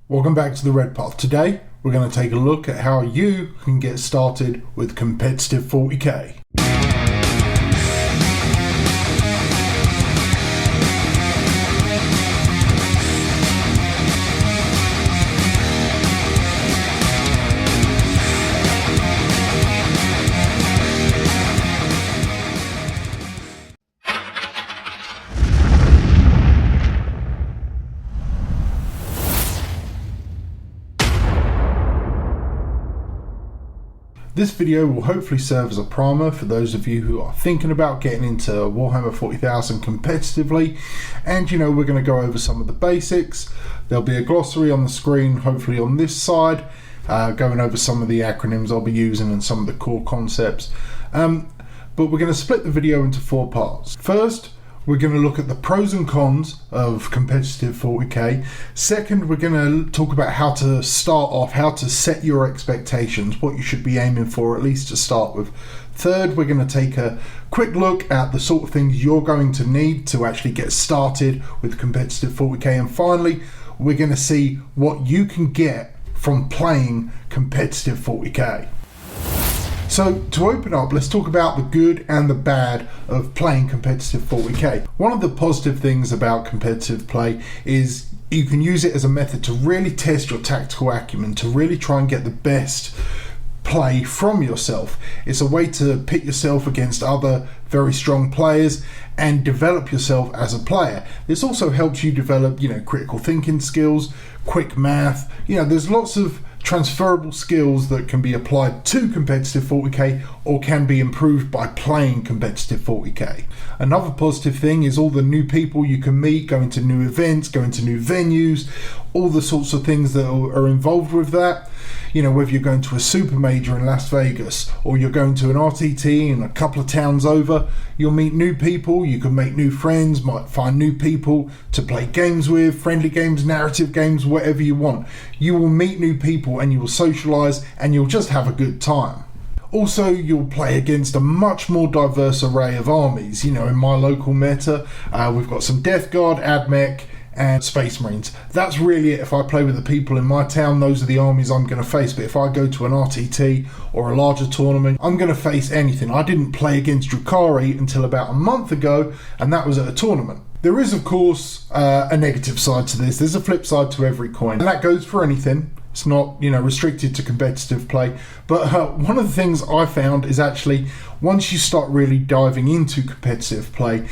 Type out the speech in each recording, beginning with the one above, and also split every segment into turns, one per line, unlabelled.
Welcome back to the Red Path. Today, we're going to take a look at how you can get started with competitive 40k. This video will hopefully serve as a primer for those of you who are thinking about getting into Warhammer 40,000 competitively, and we're going to go over some of the basics. There'll be a glossary on the screen, hopefully on this side, going over some of the acronyms I'll be using and some of the core concepts. But we're going to split the video into 4 parts. First, we're going to look at the pros and cons of competitive 40k. Second, we're going to talk about how to start off, how to set your expectations, what you should be aiming for, at least to start with. Third, we're going to take a quick look at the sort of things you're going to need to actually get started with competitive 40k. And finally, we're going to see what you can get from playing competitive 40k. So to open up, let's talk about the good and the bad of playing competitive 40k. One of the positive things about competitive play is you can use it as a method to really test your tactical acumen, to really try and get the best play from yourself. It's a way to pit yourself against other very strong players and develop yourself as a player. This also helps you develop, critical thinking skills, quick math. There's lots of transferable skills that can be applied to competitive 40k or can be improved by playing competitive 40k. Another positive thing is all the new people you can meet, going to new events, going to new venues, all the sorts of things that are involved with that. Whether you're going to a super major in Las Vegas or you're going to an RTT in a couple of towns over, you'll meet new people, you can make new friends, might find new people to play games with, friendly games, narrative games, whatever you want. You will meet new people and you will socialize and you'll just have a good time. Also, you'll play against a much more diverse array of armies. In my local meta, we've got some Death Guard, AdMech, and Space Marines. That's really it. If I play with the people in my town, those are the armies I'm going to face. But if I go to an RTT or a larger tournament, I'm going to face anything. I didn't play against Drukhari until about a month ago, and that was at a tournament. There is, of course, a negative side to this. There's a flip side to every coin, and that goes for anything. It's not, restricted to competitive play. But one of the things I found is actually once you start really diving into competitive play,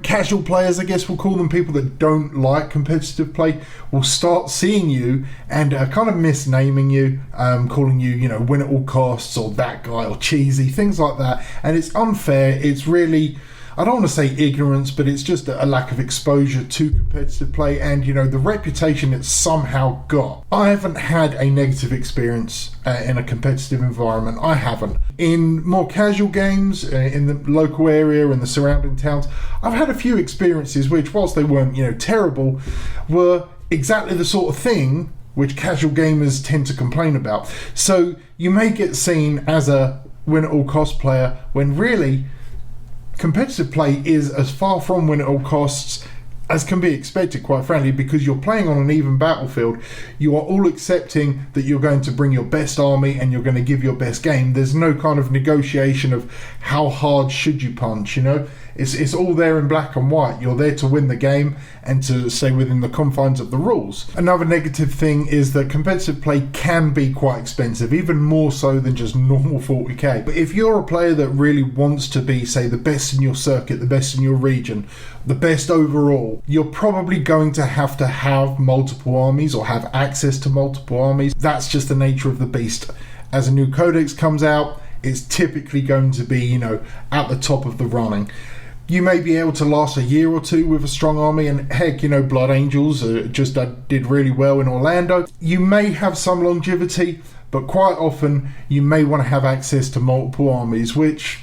casual players, I guess we'll call them, people that don't like competitive play, will start seeing you and kind of misnaming you, calling you, win at all costs or that guy or cheesy, things like that. And it's unfair. It's really, I don't want to say ignorance, but it's just a lack of exposure to competitive play and, the reputation it's somehow got. I haven't had a negative experience in a competitive environment. I haven't. In more casual games, in the local area and the surrounding towns, I've had a few experiences which, whilst they weren't, terrible, were exactly the sort of thing which casual gamers tend to complain about. So you may get seen as a win-at-all-cost player when really competitive play is as far from win at all costs as can be expected, quite frankly, because you're playing on an even battlefield. You are all accepting that you're going to bring your best army and you're going to give your best game. There's no kind of negotiation of how hard should you punch, It's all there in black and white. You're there to win the game and to stay within the confines of the rules. Another negative thing is that competitive play can be quite expensive, even more so than just normal 40k. But if you're a player that really wants to be, say, the best in your circuit, the best in your region, the best overall, you're probably going to have multiple armies or have access to multiple armies. That's just the nature of the beast. As a new codex comes out, it's typically going to be, at the top of the running. You may be able to last a year or two with a strong army, and heck, Blood Angels did really well in Orlando. You may have some longevity, but quite often you may want to have access to multiple armies, which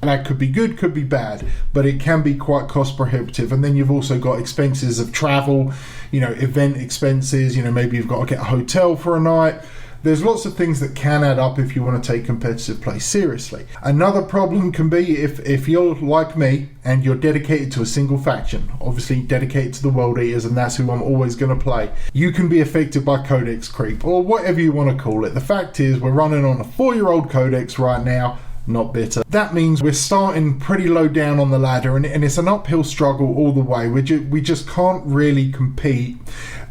that could be good, could be bad, but it can be quite cost prohibitive. And then you've also got expenses of travel, event expenses, maybe you've got to get a hotel for a night. there's lots of things that can add up if you want to take competitive play seriously. Another problem can be if you're like me and you're dedicated to a single faction, obviously dedicated to the World Eaters, and that's who I'm always going to play. You can be affected by codex creep, or whatever you want to call it. The fact is, we're running on a 4-year-old codex right now, not bitter. That means we're starting pretty low down on the ladder, and it's an uphill struggle all the way. We just can't really compete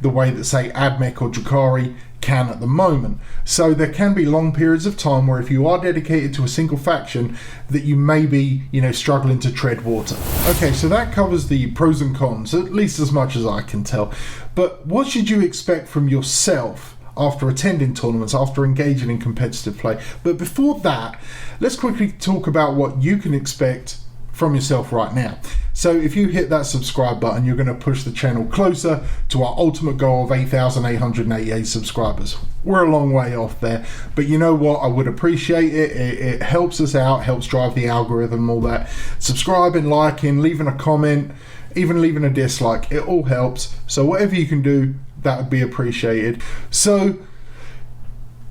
the way that, say, Admech or Drukhari can at the moment. So there can be long periods of time where if you are dedicated to a single faction, that you may be, struggling to tread water. Okay, so that covers the pros and cons, at least as much as I can tell. But what should you expect from yourself after attending tournaments, after engaging in competitive play? But before that, let's quickly talk about what you can expect from yourself right now. So if you hit that subscribe button, you're going to push the channel closer to our ultimate goal of 8,888 subscribers. We're a long way off there, but you know what? I would appreciate it. It helps us out, helps drive the algorithm, all that. Subscribing, liking, leaving a comment, even leaving a dislike, it all helps. So whatever you can do, that would be appreciated. So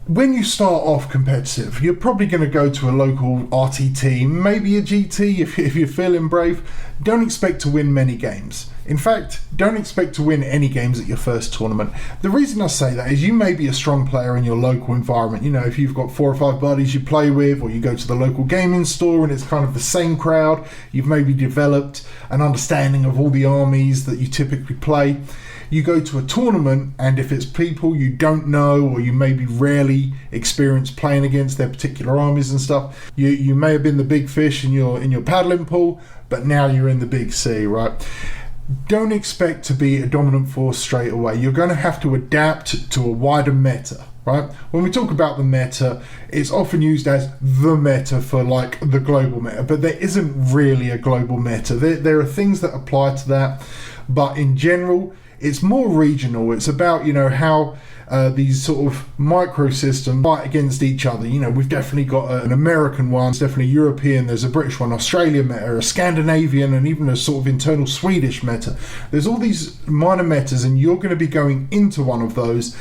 when you start off competitive, you're probably going to go to a local RTT, maybe a GT if you're feeling brave. Don't expect to win many games. In fact, don't expect to win any games at your first tournament. The reason I say that is you may be a strong player in your local environment. If you've got 4 or 5 buddies you play with, or you go to the local gaming store and it's kind of the same crowd, you've maybe developed an understanding of all the armies that you typically play. You go to a tournament, and if it's people you don't know, or you maybe rarely experience playing against their particular armies and stuff, you may have been the big fish in your paddling pool, but now you're in the big sea, right? Don't expect to be a dominant force straight away. You're going to have to adapt to a wider meta, right? When we talk about the meta, it's often used as the meta for like the global meta, but there isn't really a global meta. There are things that apply to that, but in general, it's more regional. It's about, how these sort of microsystems fight against each other. We've definitely got an American one, there's definitely European, there's a British one, Australian meta, a Scandinavian, and even a sort of internal Swedish meta. There's all these minor metas, and you're going to be going into one of those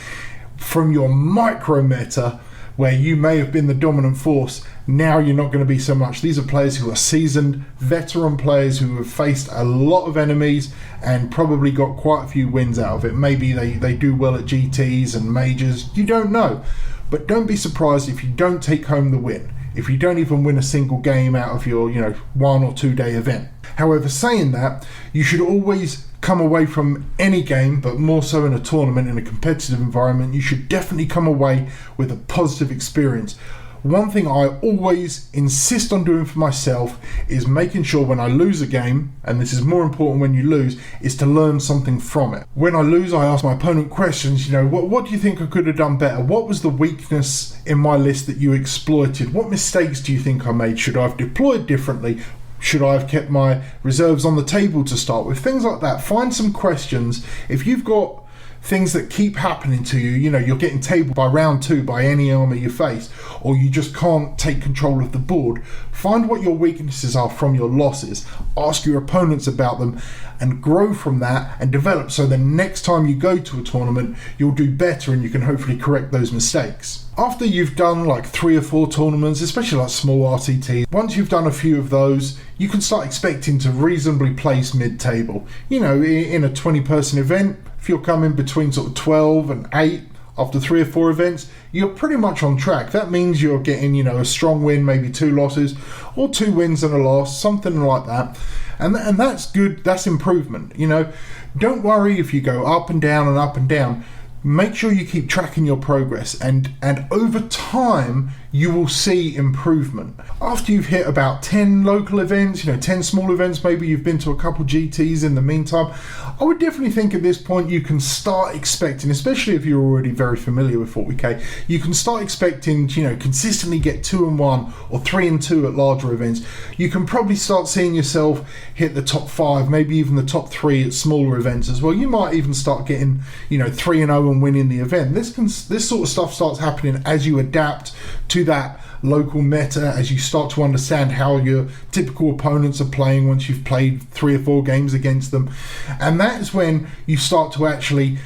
from your micro meta, where you may have been the dominant force. Now you're not going to be so much. These are players who are seasoned, veteran players who have faced a lot of enemies and probably got quite a few wins out of it. Maybe they do well at GTs and majors. You don't know. But don't be surprised if you don't take home the win, if you don't even win a single game out of your 1 or 2 day event. However, saying that, you should always come away from any game, but more so in a tournament, in a competitive environment, you should definitely come away with a positive experience. One thing I always insist on doing for myself is making sure when I lose a game, and this is more important when you lose, is to learn something from it. When I lose, I ask my opponent questions, what do you think I could have done better? What was the weakness in my list that you exploited? What mistakes do you think I made? Should I have deployed differently? Should I have kept my reserves on the table to start with? Things like that. Find some questions. If you've got things that keep happening to you, you're getting tabled by round 2 by any army you face, or you just can't take control of the board, find what your weaknesses are from your losses, ask your opponents about them, and grow from that and develop, so the next time you go to a tournament you'll do better and you can hopefully correct those mistakes. After you've done like 3 or 4 tournaments, especially like small RTTs, once you've done a few of those, you can start expecting to reasonably place mid-table. In a 20-person event, if you're coming between sort of 12 and 8 after 3 or 4 events, you're pretty much on track. That means you're getting, a strong win, maybe 2 losses, or 2 wins and a loss, something like that. And that's good, that's improvement. Don't worry if you go up and down and up and down. Make sure you keep tracking your progress, and over time you will see improvement. After you've hit about 10 local events, 10 small events, maybe you've been to a couple GTs in the meantime, I would definitely think at this point you can start expecting, especially if you're already very familiar with 40k, you can start expecting to, consistently get 2-1 or 3-2 at larger events. You can probably start seeing yourself hit the top 5, maybe even the top 3 at smaller events as well. You might even start getting, 3-0 and winning the event. This sort of stuff starts happening as you adapt to that local meta, as you start to understand how your typical opponents are playing once you've played 3 or 4 games against them, and that is when you start to actually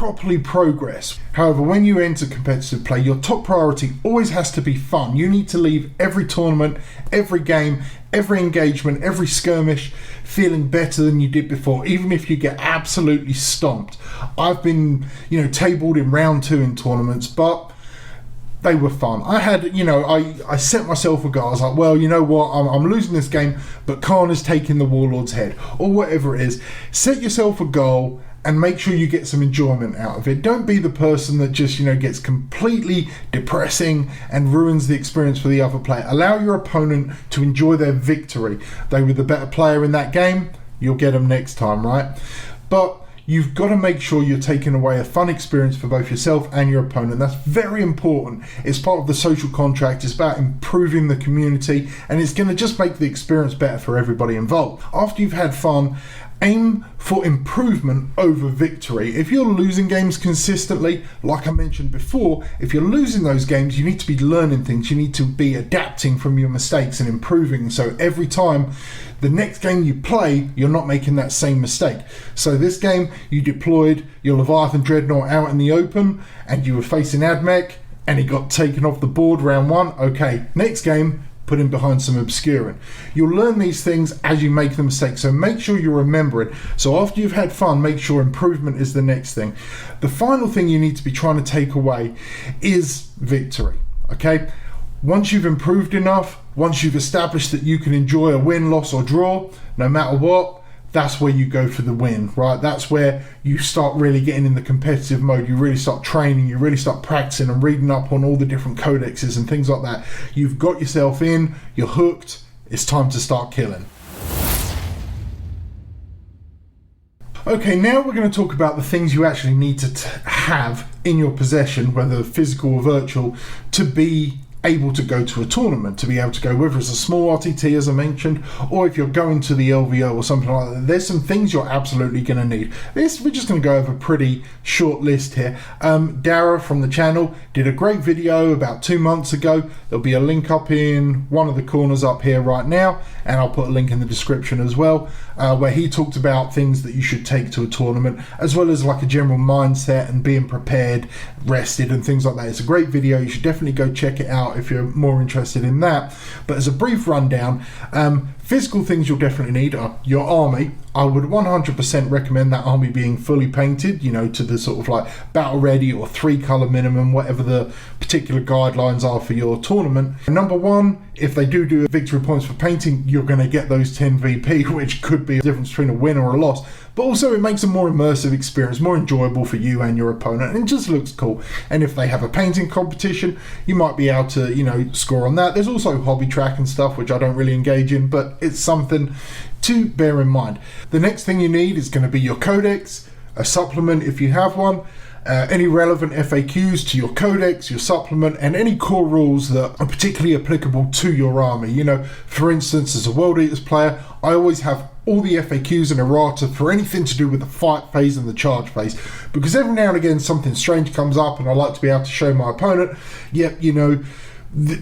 properly progress. However, when you enter competitive play, your top priority always has to be fun. You need to leave every tournament, every game, every engagement, every skirmish feeling better than you did before, even if you get absolutely stomped. I've been, tabled in round 2 in tournaments, but they were fun. I had, I set myself a goal. I was like, well, you know what? I'm losing this game, but Khorne is taking the Warlord's head, or whatever it is. Set yourself a goal and make sure you get some enjoyment out of it. Don't be the person that just, gets completely depressing and ruins the experience for the other player. Allow your opponent to enjoy their victory. They were the better player in that game. You'll get them next time, right? But you've got to make sure you're taking away a fun experience for both yourself and your opponent. That's very important. It's part of the social contract. It's about improving the community, and it's going to just make the experience better for everybody involved. After you've had fun, aim for improvement over victory. If you're losing games consistently, like I mentioned before, if you're losing those games, you need to be learning things. You need to be adapting from your mistakes and improving. So every time the next game you play, you're not making that same mistake. So this game, you deployed your Leviathan Dreadnought out in the open and you were facing Admech and he got taken off the board round 1. Okay, next game, put him behind some obscuring. You'll learn these things as you make the mistake, so make sure you remember it. So after you've had fun, make sure improvement is the next thing. The final thing you need to be trying to take away is victory, okay? Once you've improved enough, once you've established that you can enjoy a win, loss or draw, no matter what, that's where you go for the win, right? That's where you start really getting in the competitive mode. You really start training, you really start practicing and reading up on all the different codexes and things like that. You've got yourself in, you're hooked, it's time to start killing. Okay, now we're going to talk about the things you actually need to have in your possession, whether physical or virtual, to be able to go to a tournament, to be able to go, whether it's a small RTT as I mentioned, or if you're going to the LVO or something like that. There's some things you're absolutely going to need. We're just going to go over a pretty short list here. Dara from the channel did a great video about 2 months ago. There'll be a link up in one of the corners up here right now, and I'll put a link in the description as well, where he talked about things that you should take to a tournament, as well as like a general mindset and being prepared, rested and things like that. It's a great video. You should definitely go check it out if you're more interested in that. But as a brief rundown, physical things you'll definitely need are your army. I would 100% recommend that army being fully painted, to the sort of like battle ready or 3 color minimum, whatever the particular guidelines are for your tournament. Number 1, if they do victory points for painting, you're going to get those 10 VP, which could be a difference between a win or a loss. But also it makes a more immersive experience, more enjoyable for you and your opponent, and it just looks cool. And if they have a painting competition, you might be able to, score on that. There's also hobby track and stuff, which I don't really engage in, but it's something to bear in mind. The next thing you need is going to be your codex, a supplement if you have one, any relevant FAQs to your codex, your supplement, and any core rules that are particularly applicable to your army. For instance, as a World Eaters player, I always have all the FAQs and errata for anything to do with the fight phase and the charge phase, because every now and again something strange comes up and I like to be able to show my opponent,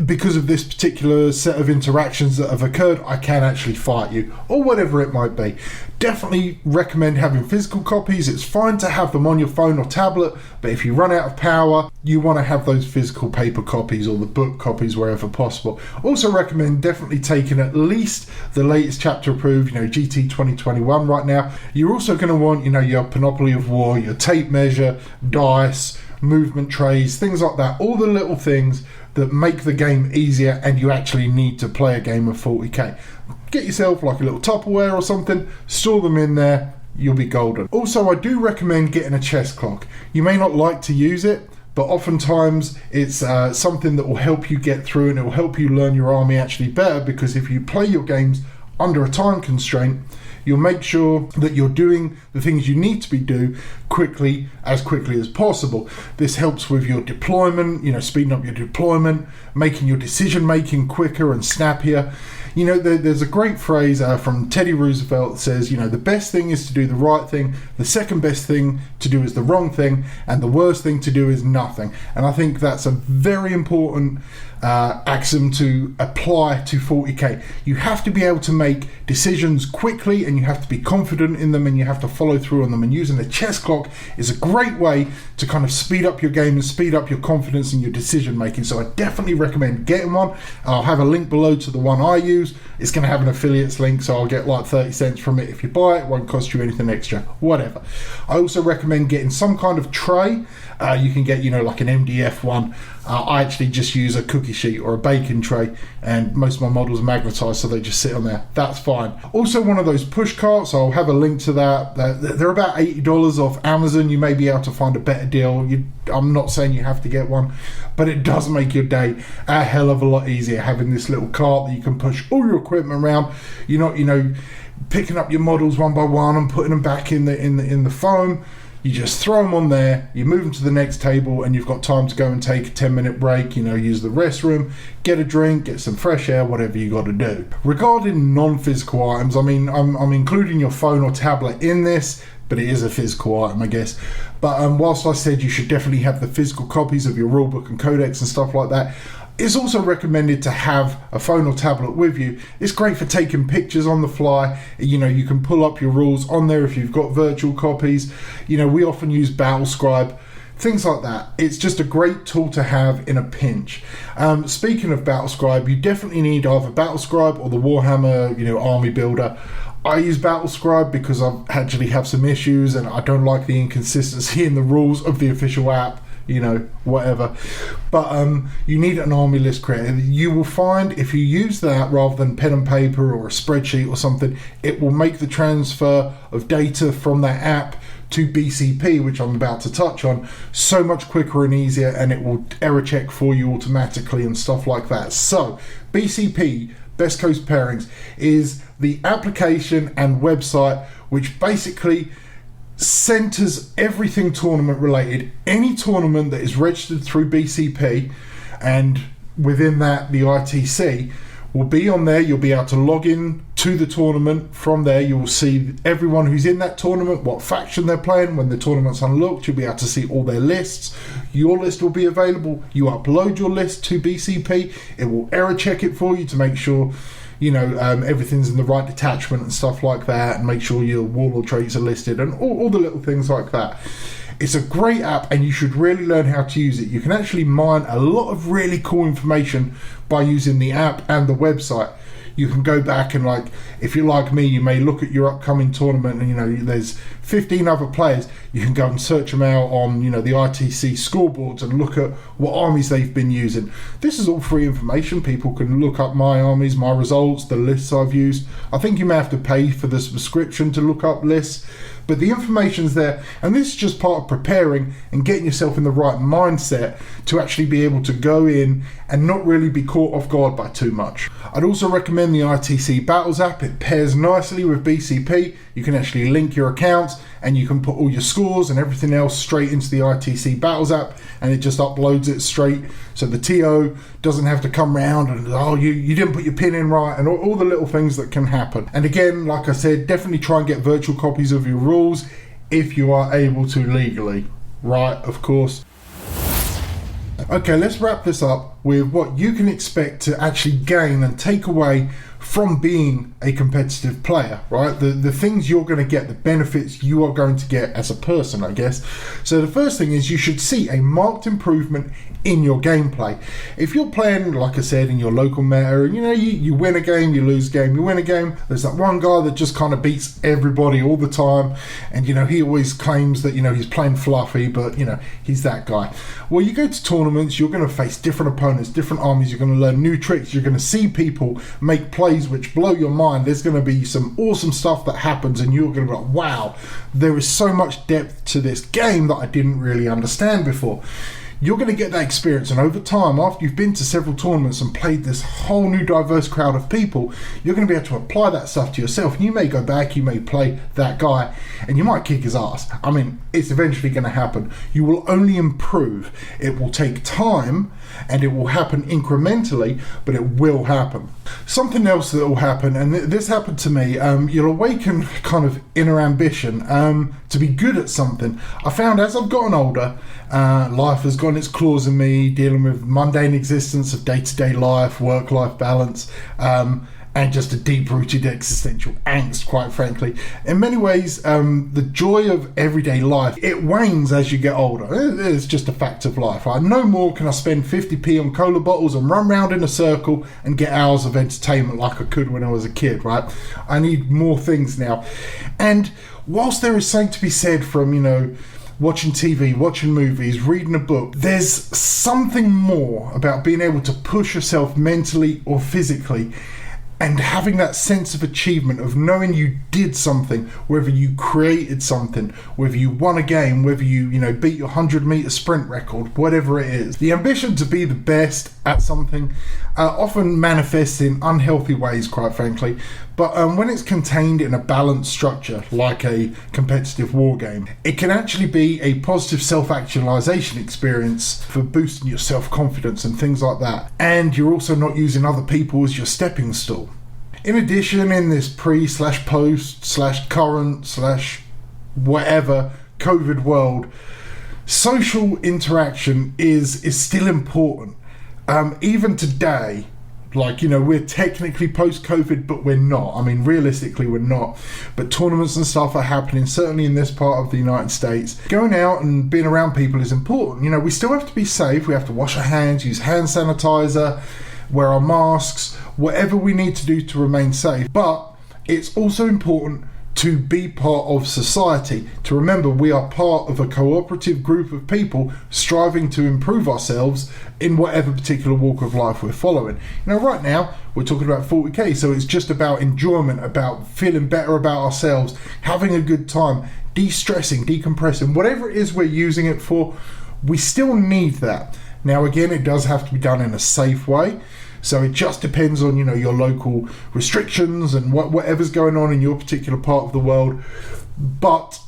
because of this particular set of interactions that have occurred, I can actually fight you, or whatever it might be. Definitely recommend having physical copies. It's fine to have them on your phone or tablet, but if you run out of power, you want to have those physical paper copies or the book copies wherever possible. Also recommend definitely taking at least the latest chapter approved, GT 2021 right now. You're also going to want, your Panoply of War, your tape measure, dice, movement trays, things like that. All the little things that make the game easier and you actually need to play a game of 40k. Get yourself like a little Tupperware or something, store them in there, you'll be golden. Also, I do recommend getting a chess clock. You may not like to use it, but oftentimes it's something that will help you get through and it will help you learn your army actually better, because if you play your games under a time constraint, you'll make sure that you're doing the things you need to be quickly as possible. This helps with your deployment, speeding up your deployment, making your decision making quicker and snappier. You know, there's a great phrase from Teddy Roosevelt that says, you know, the best thing is to do the right thing, the second best thing to do is the wrong thing, and the worst thing to do is nothing. And I think that's a very important axiom to apply to 40k. You have to be able to make decisions quickly, and you have to be confident in them, and you have to follow through on them. And using the chess clock is a great way to kind of speed up your game and speed up your confidence in your decision making. So I definitely recommend getting one. I'll have a link below to the one I use. It's going to have an affiliates link, so I'll get like 30 cents from it if you buy it. It won't cost you anything extra, whatever. I also recommend getting some kind of tray. You can get, you know, like an MDF one. I actually just use a cookie sheet or a baking tray, and most of my models are magnetized, so they just sit on there. That's fine. Also, one of those push carts, I'll have a link to that. They're about $80 off Amazon. You may be able to find a better deal. I'm not saying you have to get one, but it does make your day a hell of a lot easier having this little cart that you can push all your equipment around. You're not, you know, picking up your models one by one and putting them back in the foam. You just throw them on there, you move them to the next table, and you've got time to go and take a 10-minute break, you know, use the restroom, get a drink, get some fresh air, whatever you got to do. Regarding non-physical items, I mean, I'm including your phone or tablet in this, but it is a physical item, I guess. But whilst I said you should definitely have the physical copies of your rulebook and codex and stuff like that, it's also recommended to have a phone or tablet with you. It's great for taking pictures on the fly. You know, you can pull up your rules on there if you've got virtual copies. You know, we often use BattleScribe, things like that. It's just a great tool to have in a pinch. Speaking of BattleScribe, you definitely need either BattleScribe or the Warhammer, you know, Army Builder. I use BattleScribe because I actually have some issues and I don't like the inconsistency in the rules of the official app. You know, whatever. But you need an army list creator. You will find if you use that rather than pen and paper or a spreadsheet or something, it will make the transfer of data from that app to BCP, which I'm about to touch on, so much quicker and easier, and it will error check for you automatically and stuff like that. So BCP, Best Coast Pairings, is the application and website which basically centers everything tournament related. Any tournament that is registered through BCP, and within that the ITC, will be on there. You'll be able to log in to the tournament from there. You will see everyone who's in that tournament, what faction they're playing. When the tournament's unlocked, you'll be able to see all their lists. Your list will be available. You upload your list to BCP. It will error check it for you to make sure, you know, everything's in the right detachment and stuff like that, and make sure your warlord traits are listed and all the little things like that. It's a great app, and you should really learn how to use it. You can actually mine a lot of really cool information by using the app and the website. You can go back and, like, if you're like me, you may look at your upcoming tournament and, you know, there's 15 other players. You can go and search them out on, you know, the ITC scoreboards and look at what armies they've been using. This is all free information. People can look up my armies, my results, the lists I've used. I think you may have to pay for the subscription to look up lists, but the information's there, and this is just part of preparing and getting yourself in the right mindset to actually be able to go in and not really be caught off guard by too much. I'd also recommend the ITC Battles app. It pairs nicely with BCP. You can actually link your accounts, and you can put all your scores and everything else straight into the ITC Battles app, and it just uploads it straight, so the TO doesn't have to come round and, oh, you didn't put your pin in right, and all the little things that can happen. And again, like I said, definitely try and get virtual copies of your rules if you are able to legally. Right, of course. Okay, let's wrap this up with what you can expect to actually gain and take away from being a competitive player, right? The things you're going to get, the benefits you are going to get as a person, I guess. So the first thing is you should see a marked improvement in your gameplay. If you're playing, like I said, in your local meta, and you know, you win a game, you lose a game, you win a game, there's that one guy that just kind of beats everybody all the time, and you know, he always claims that, you know, he's playing fluffy, but you know, he's that guy. Well, you go to tournaments, you're going to face different opponents, different armies, you're going to learn new tricks, you're going to see people make plays which blow your mind. There's going to be some awesome stuff that happens, and you're going to be like, wow, there is so much depth to this game that I didn't really understand before. you're going to get that experience. And over time, after you've been to several tournaments and played this whole new diverse crowd of people, you're going to be able to apply that stuff to yourself. And you may go back, you may play that guy, and you might kick his ass. I mean, it's eventually going to happen. You will only improve. It will take time, and it will happen incrementally, but it will happen. Something else that will happen, and this happened to me, you'll awaken kind of inner ambition to be good at something. I found as I've gotten older, life has gone its claws in me, dealing with mundane existence of day-to-day life, work-life balance, and just a deep-rooted existential angst, quite frankly. In many ways, the joy of everyday life, it wanes as you get older. It's just a fact of life. Right? No more can I spend 50p on cola bottles and run round in a circle and get hours of entertainment like I could when I was a kid, right? I need more things now. And whilst there is something to be said from, watching TV, watching movies, reading a book, there's something more about being able to push yourself mentally or physically and having that sense of achievement, of knowing you did something, whether you created something, whether you won a game, whether you beat your 100-meter sprint record, whatever it is. The ambition to be the best at something often manifests in unhealthy ways, quite frankly, but when it's contained in a balanced structure, like a competitive war game, it can actually be a positive self-actualization experience for boosting your self-confidence and things like that. And you're also not using other people as your stepping stool. In addition, in this pre/post/current/whatever COVID world, social interaction is still important. Even today, we're technically post-COVID, but we're not. I mean, realistically, we're not. But tournaments and stuff are happening, certainly in this part of the United States. Going out and being around people is important. We still have to be safe. We have to wash our hands, use hand sanitizer, wear our masks, whatever we need to do to remain safe. But it's also important to be part of society, to remember we are part of a cooperative group of people striving to improve ourselves in whatever particular walk of life we're following. Right now we're talking about 40k, so it's just about enjoyment, about feeling better about ourselves, having a good time, de-stressing, decompressing, whatever it is we're using it for. We still need that. Now again, it does have to be done in a safe way. So it just depends on, your local restrictions and whatever's going on in your particular part of the world. But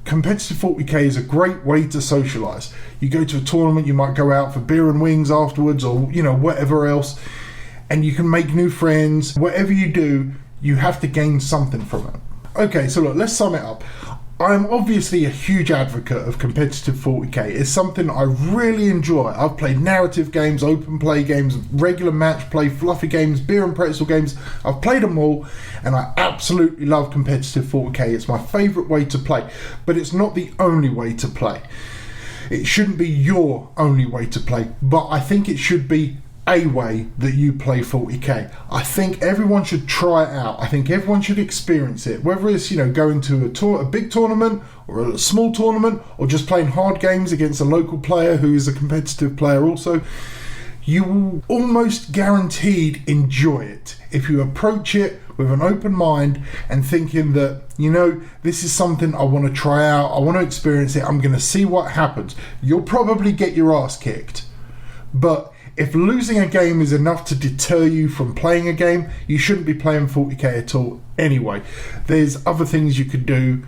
competitive 40k is a great way to socialise. You go to a tournament, you might go out for beer and wings afterwards, or, whatever else, and you can make new friends. Whatever you do, you have to gain something from it. Okay, so look, let's sum it up. I'm obviously a huge advocate of competitive 40k. It's something I really enjoy. I've played narrative games, open play games, regular match play, fluffy games, beer and pretzel games. I've played them all, and I absolutely love competitive 40k. It's my favourite way to play, but it's not the only way to play. It shouldn't be your only way to play, but I think it should be a way that you play 40k. I think everyone should try it out. I think everyone should experience it, whether it's going to a big tournament or a small tournament, or just playing hard games against a local player who is a competitive player also. You will almost guaranteed enjoy it if you approach it with an open mind and thinking that, this is something I want to try out, I want to experience it, I'm going to see what happens. You'll probably get your ass kicked, but if losing a game is enough to deter you from playing a game, you shouldn't be playing 40k at all anyway. There's other things you could do.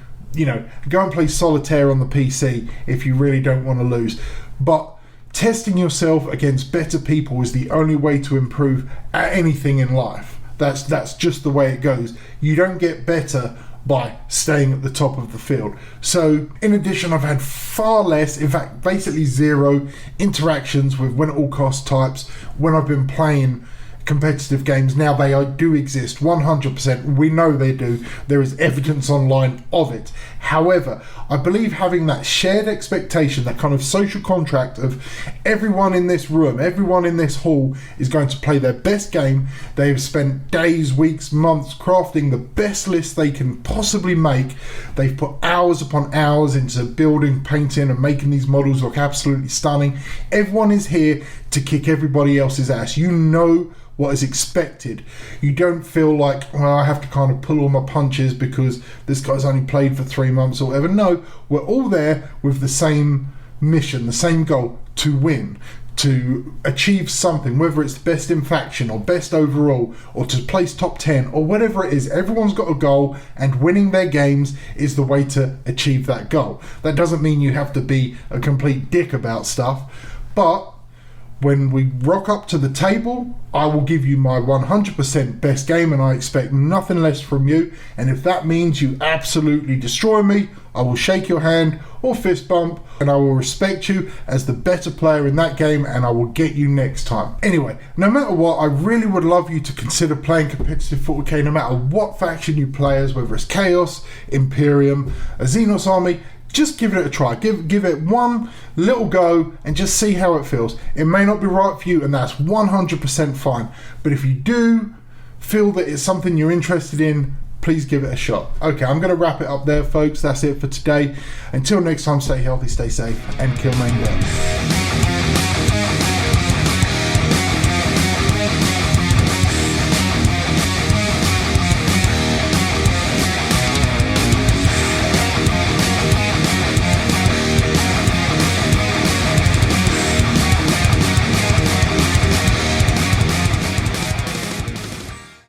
Go and play solitaire on the PC if you really don't want to lose. But testing yourself against better people is the only way to improve at anything in life. That's just the way it goes. You don't get better by staying at the top of the field. So in addition, I've had far less, in fact basically zero interactions with win at all cost types when I've been playing competitive games. Now they do exist 100%. We know they do. There is evidence online of it. However, I believe having that shared expectation, that kind of social contract of everyone in this room, everyone in this hall is going to play their best game. They've spent days, weeks, months crafting the best list they can possibly make. They've put hours upon hours into building, painting and making these models look absolutely stunning. Everyone is here to kick everybody else's ass. You know what is expected. You don't feel like, well, I have to kind of pull all my punches because this guy's only played for 3 months or whatever. No, we're all there with the same mission, the same goal, to win, to achieve something, whether it's best in faction or best overall or to place top 10 or whatever it is. Everyone's got a goal, and winning their games is the way to achieve that goal. That doesn't mean you have to be a complete dick about stuff, but when we rock up to the table, I will give you my 100% best game, and I expect nothing less from you. And if that means you absolutely destroy me, I will shake your hand or fist bump, and I will respect you as the better player in that game, and I will get you next time. Anyway, no matter what, I really would love you to consider playing competitive 40k no matter what faction you play as, whether it's Chaos, Imperium, a Xenos army. Just give it a try. Give it one little go and just see how it feels. It may not be right for you, and that's 100% fine. But if you do feel that it's something you're interested in, please give it a shot. Okay, I'm going to wrap it up there, folks. That's it for today. Until next time, stay healthy, stay safe, and kill main well.